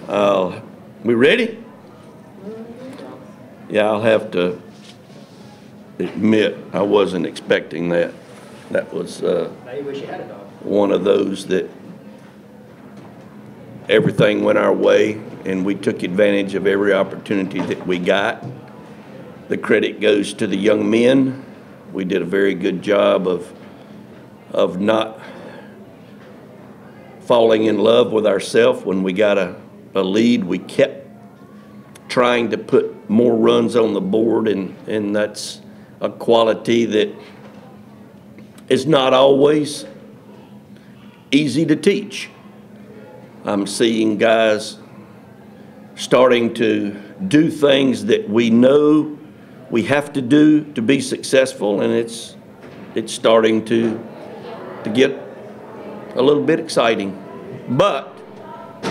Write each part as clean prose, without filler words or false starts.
We ready? Yeah, I'll have to admit I wasn't expecting that. That was one of those that everything went our way and we took advantage of every opportunity that we got. The credit goes to the young men. We did a very good job of not falling in love with ourselves. When we got a lead, we kept trying to put more runs on the board, and that's a quality that is not always easy to teach. I'm seeing guys starting to do things that we know we have to do to be successful, and it's starting to get a little bit exciting. But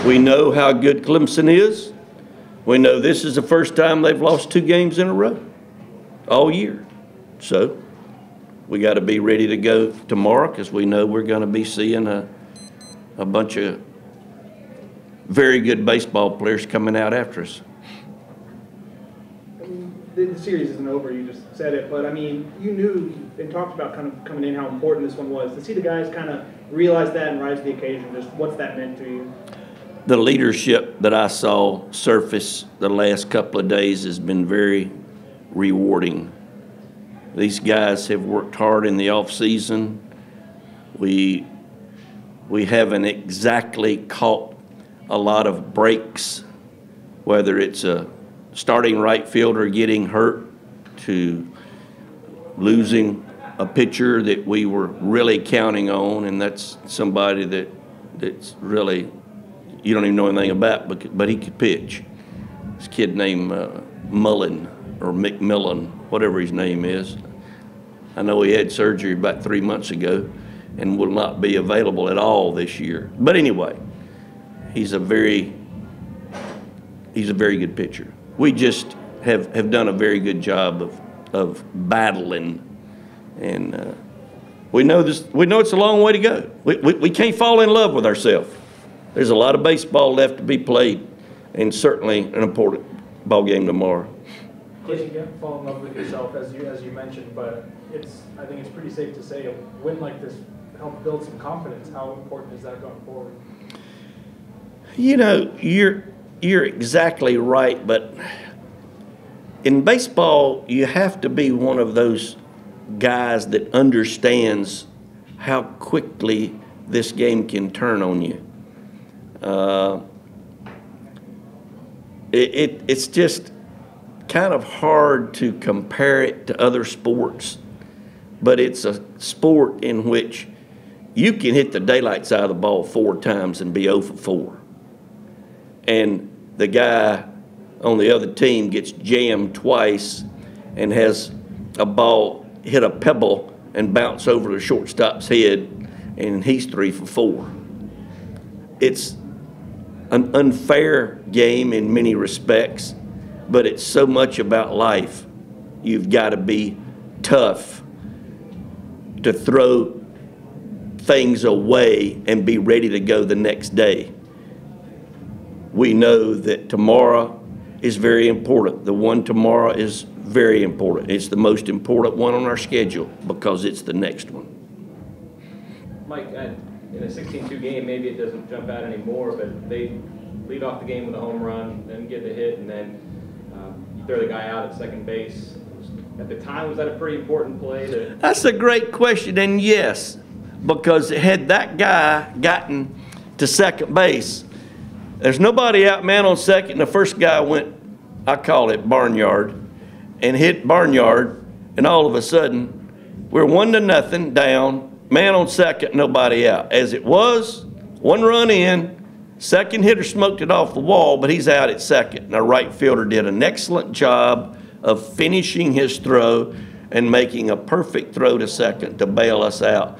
we know how good Clemson is. We know this is the first time they've lost 2 games in a row all year. So we got to be ready to go tomorrow, because we know we're going to be seeing a bunch of very good baseball players coming out after us. The series isn't over, you just said it, but I mean, you knew and talked about kind of coming in how important this one was. To see the guys kind of realize that and rise to the occasion, just what's that meant to you? The leadership that I saw surface the last couple of days has been very rewarding. These guys have worked hard in the off season. We haven't exactly caught a lot of breaks, whether it's a starting right fielder getting hurt to losing a pitcher that we were really counting on, and that's somebody that's really you don't even know anything about, but he could pitch. This kid named Mullen or McMillan, whatever his name is. I know he had surgery about 3 months ago and will not be available at all this year. But anyway, he's a very good pitcher. We just have done a very good job of battling, and we know this. We know it's a long way to go. We can't fall in love with ourselves. There's a lot of baseball left to be played, and certainly an important ball game tomorrow. Yes, you can't fall in love with yourself, as you mentioned, but I think it's pretty safe to say a win like this helped build some confidence. How important is that going forward? You know, you're exactly right, but in baseball, you have to be one of those guys that understands how quickly this game can turn on you. It's just kind of hard to compare it to other sports, but it's a sport in which you can hit the daylights out of the ball 4 times and be 0 for 4. And the guy on the other team gets jammed twice and has a ball hit a pebble and bounce over the shortstop's head, and he's 3 for 4. It's an unfair game in many respects, but it's so much about life. You've got to be tough to throw things away and be ready to go the next day. We know that tomorrow is very important. The one tomorrow is very important. It's the most important one on our schedule because it's the next one. Mike, in a 16-2 game, maybe it doesn't jump out anymore, but they lead off the game with a home run, then get the hit, and then you throw the guy out at second base. At the time, was that a pretty important play? That's a great question, and yes, because had that guy gotten to second base, there's nobody out, man on second. The first guy went, I call it barnyard, and hit barnyard, and all of a sudden, we're 1-0 down, man on second, nobody out. As it was, 1 run in, second hitter smoked it off the wall, but he's out at second. And our right fielder did an excellent job of finishing his throw and making a perfect throw to second to bail us out.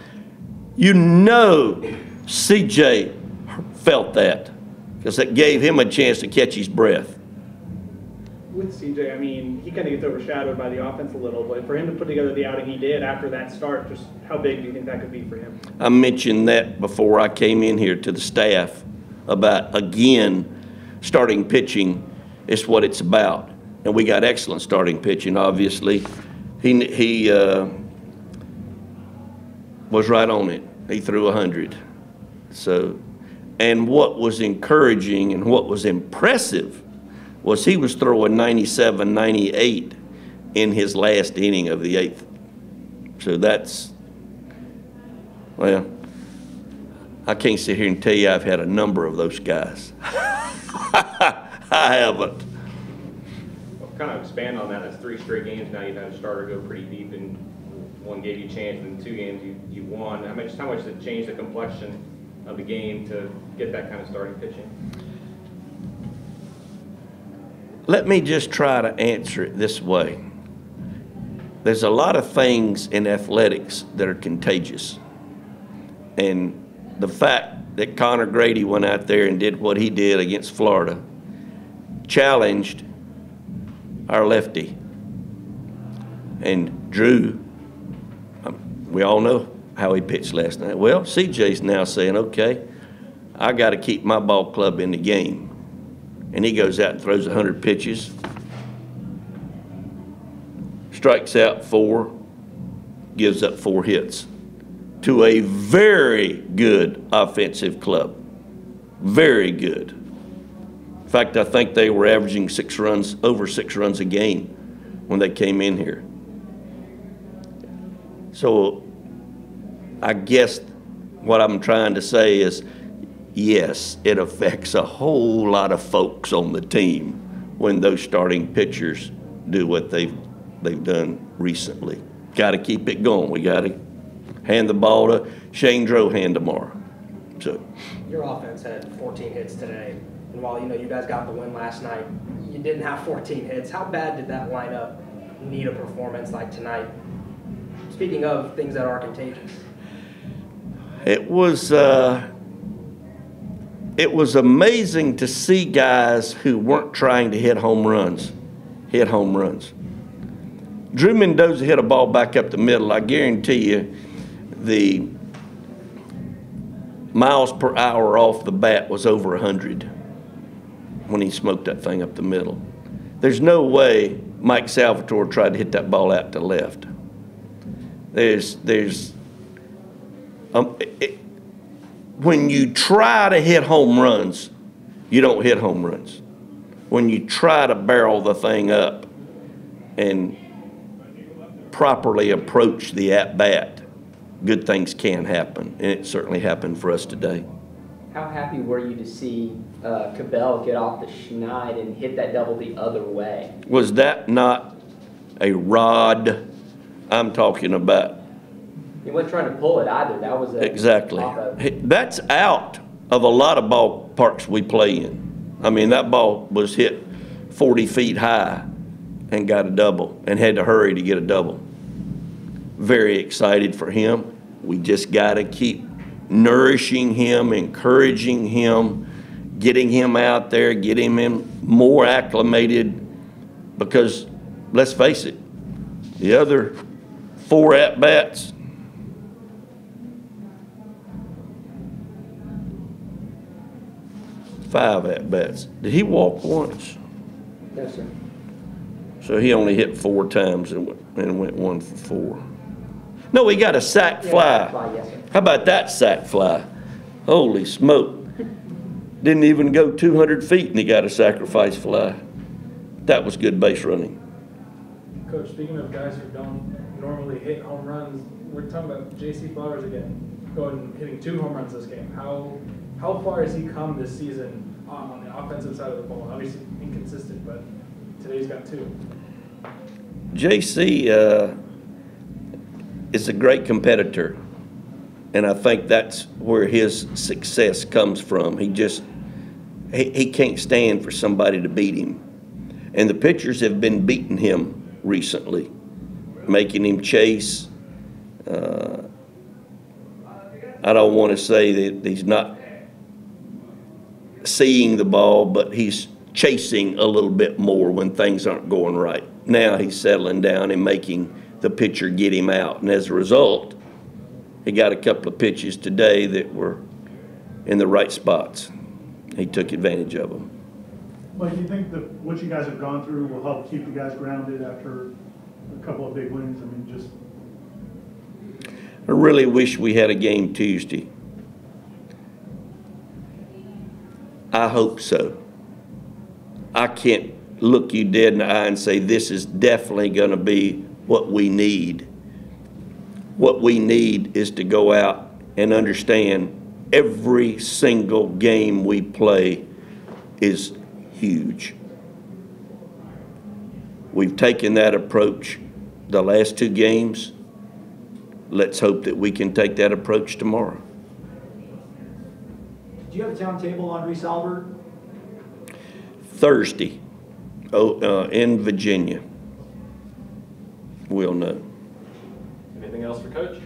You know CJ felt that, because it gave him a chance to catch his breath. With CJ, I mean, he kind of gets overshadowed by the offense a little, but for him to put together the outing he did after that start, just how big do you think that could be for him? I mentioned that before I came in here to the staff about, again, starting pitching is what it's about. And we got excellent starting pitching, obviously. He was right on it. He threw 100. So, and what was encouraging and what was impressive was he was throwing 97, 98 in his last inning of the 8th. So that's, well, I can't sit here and tell you I've had a number of those guys. I haven't. Well, kind of expand on that. That's 3 straight games now. You've had a starter go pretty deep, and one gave you a chance, and 2 games you won. How much did it change the complexion of the game to get that kind of starting pitching? Let me just try to answer it this way. There's a lot of things in athletics that are contagious. And the fact that Connor Grady went out there and did what he did against Florida challenged our lefty. And Drew, we all know how he pitched last night. Well, CJ's now saying, okay, I got to keep my ball club in the game. And he goes out and throws 100 pitches, strikes out 4, gives up 4 hits to a very good offensive club. Very good. In fact, I think they were averaging over 6 runs a game when they came in here. So I guess what I'm trying to say is, yes, it affects a whole lot of folks on the team when those starting pitchers do what they've done recently. Got to keep it going. We got to hand the ball to Shane Drohan tomorrow. So your offense had 14 hits today, and while you guys got the win last night, you didn't have 14 hits. How bad did that lineup need a performance like tonight? Speaking of things that are contagious. It was amazing to see guys who weren't trying to hit home runs. Drew Mendoza hit a ball back up the middle. I guarantee you the miles per hour off the bat was over 100 when he smoked that thing up the middle. There's no way Mike Salvatore tried to hit that ball out to left. When you try to hit home runs, you don't hit home runs. When you try to barrel the thing up and properly approach the at-bat, good things can happen, and it certainly happened for us today. How happy were you to see Cabell get off the schneid and hit that double the other way? Was that not a rod I'm talking about? He wasn't trying to pull it either. That was exactly. That's out of a lot of ballparks we play in. I mean, that ball was hit 40 feet high and got a double and had to hurry to get a double. Very excited for him. We just got to keep nourishing him, encouraging him, getting him out there, getting him more acclimated, because let's face it, the other 4 at-bats, five at-bats. Did he walk once? Yes, sir. So he only hit 4 times and went 1 for 4. No, he got a sac fly. Yes, sir. How about that sac fly? Holy smoke. Didn't even go 200 feet and he got a sacrifice fly. That was good base running. Coach, speaking of guys who don't normally hit home runs, we're talking about J.C. Flowers again, hitting 2 home runs this game. How far has he come this season on the offensive side of the ball? Obviously inconsistent, but today's got 2. J.C. is a great competitor, and I think that's where his success comes from. He can't stand for somebody to beat him. And the pitchers have been beating him recently, making him chase. I don't want to say that he's not seeing the ball, but he's chasing a little bit more when things aren't going right. Now he's settling down and making the pitcher get him out. And as a result, he got a couple of pitches today that were in the right spots. He took advantage of them. Mike, do you think that what you guys have gone through will help keep you guys grounded after a couple of big wins? I mean, just. I really wish we had a game Tuesday. I hope so. I can't look you dead in the eye and say this is definitely going to be what we need. What we need is to go out and understand every single game we play is huge. We've taken that approach the last 2 games. Let's hope that we can take that approach tomorrow. Do you have a timetable on Reese Albert? Thursday, in Virginia, we'll know. Anything else for Coach?